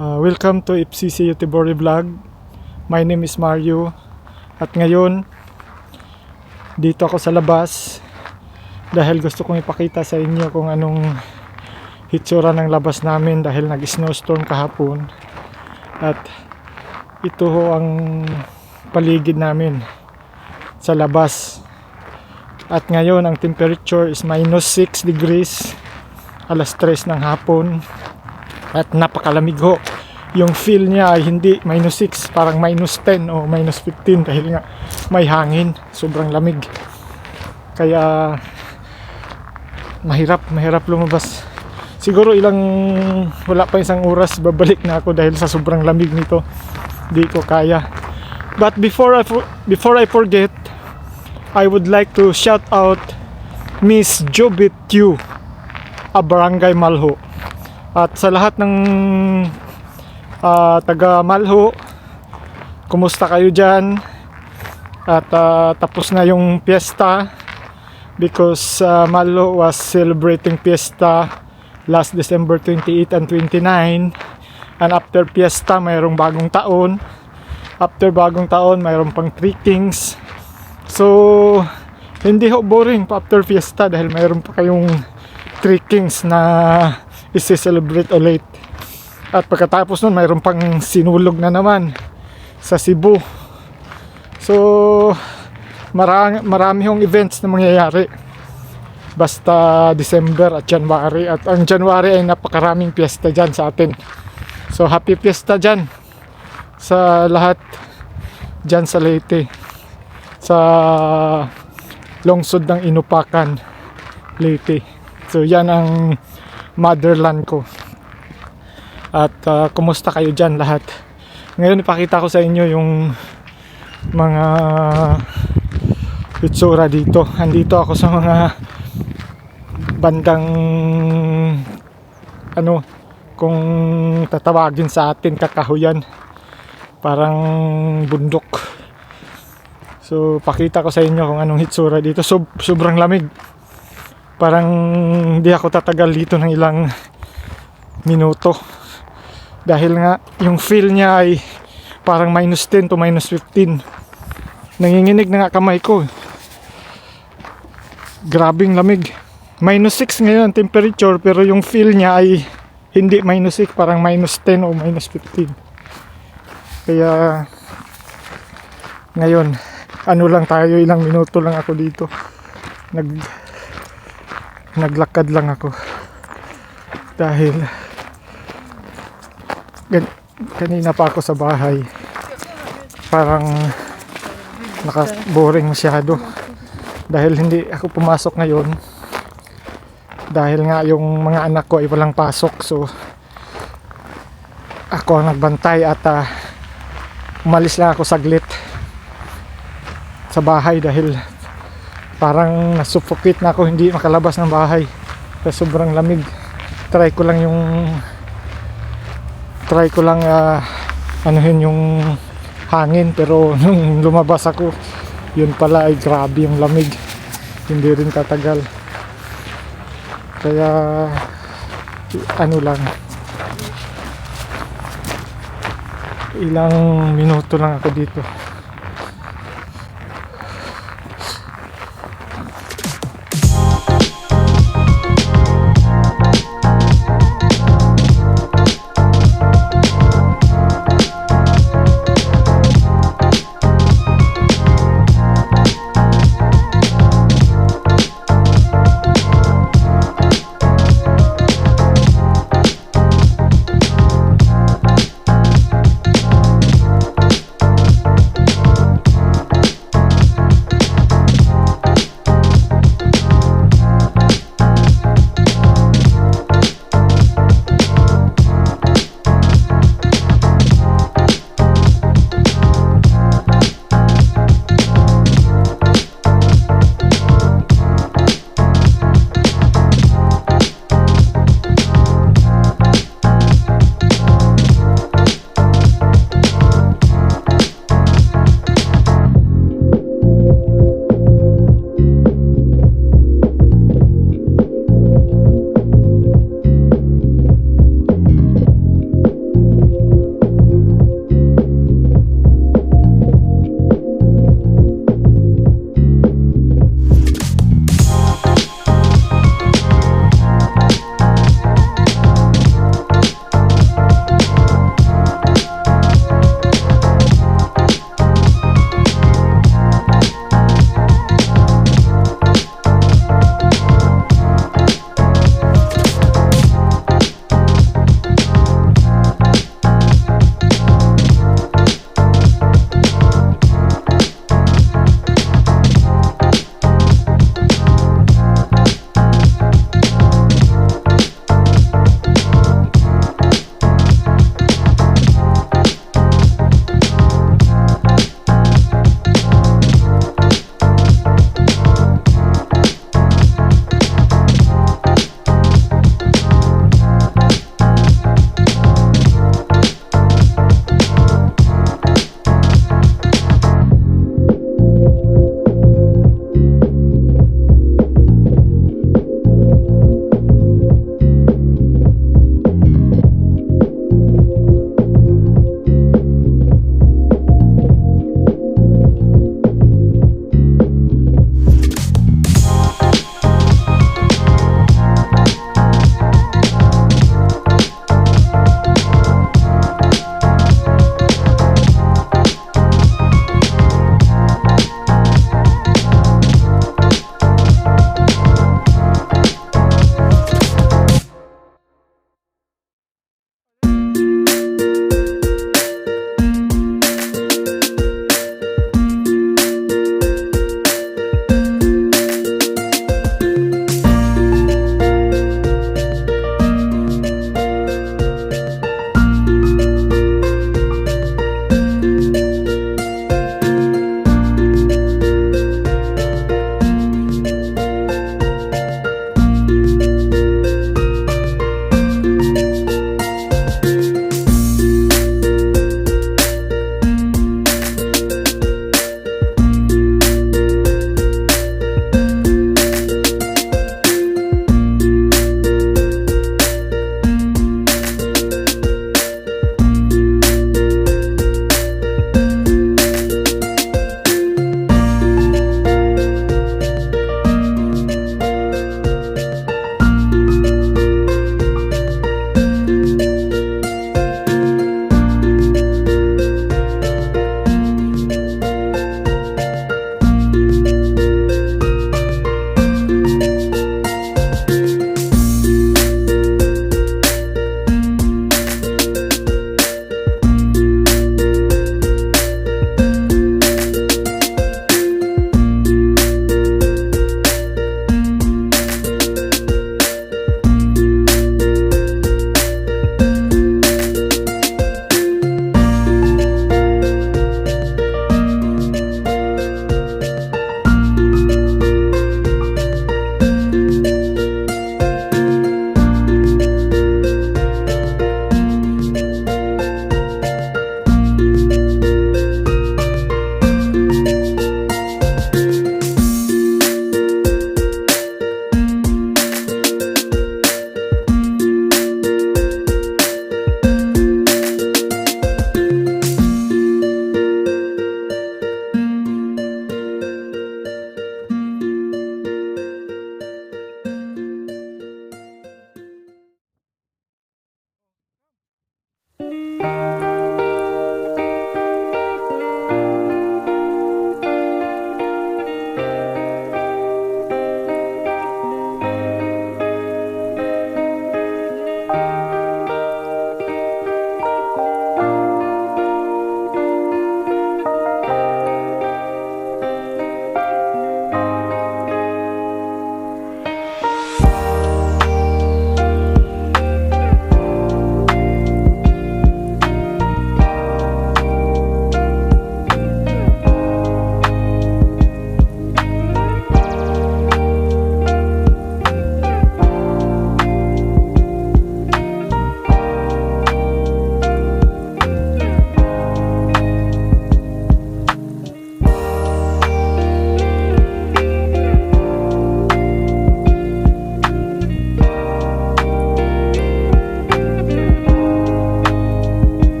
Welcome to FCC Yutibori Vlog. My name is Mario. At ngayon, dito ako sa labas dahil gusto kong ipakita sa inyo kung anong hitsura ng labas namin dahil nag-snowstorm kahapon. At ito ho ang paligid namin sa labas. At ngayon, ang temperature is -6 degrees. Alas 3 ng hapon. At napakalamig ho. Yung feel niya ay hindi -6, parang -10 o -15 dahil nga may hangin, sobrang lamig. Kaya mahirap lumabas. Siguro wala pa isang oras babalik na ako dahil sa sobrang lamig nito. Di ko kaya. But before I forget, I would like to shout out Miss Jobit Yu, a Barangay Malho. At sa lahat ng taga Malho, kumusta kayo dyan? At tapos na yung piyesta because Malho was celebrating piyesta last December 28 and 29. And after piyesta, mayroong bagong taon. After bagong taon, mayroong pang 3 Kings. So, hindi ho boring pa after piyesta dahil mayroon pa kayong 3 Kings na isi-celebrate ulit. At pagkatapos nun, mayroon pang sinulog na naman sa Cebu. So, marami hong events na mangyayari basta December at January. At ang January ay napakaraming piyesta dyan sa atin. So, happy piyesta dyan sa lahat dyan sa Leyte, sa lungsod ng Inupakan, Leyte. So, yan ang motherland ko. At kumusta kayo dyan lahat? Ngayon ipakita ko sa inyo yung mga itsura dito. Andito ako sa mga bandang kung tatawagin sa atin kakahuyan, parang bundok. So pakita ko sa inyo kung anong itsura dito. Sobrang lamig. Parang hindi ako tatagal dito ng ilang minuto dahil nga yung feel niya ay parang -10 to -15. Nanginginig na nga kamay ko. Grabing lamig. -6 ngayon ang temperature pero yung feel niya ay hindi -6, parang -10 o -15. Kaya ngayon lang tayo, ilang minuto lang ako dito. Naglakad lang ako dahil kanina pa ako sa bahay, parang naka-boring masyado dahil hindi ako pumasok ngayon dahil nga yung mga anak ko ay walang pasok. So ako ang nagbantay at umalis lang ako saglit sa bahay dahil parang nasuffocate na ako, hindi makalabas ng bahay kasi sobrang lamig. Try ko lang anuhin yung hangin, pero nung lumabas ako, yun pala ay grabe yung lamig, hindi rin tatagal. Kaya ilang minuto lang ako dito.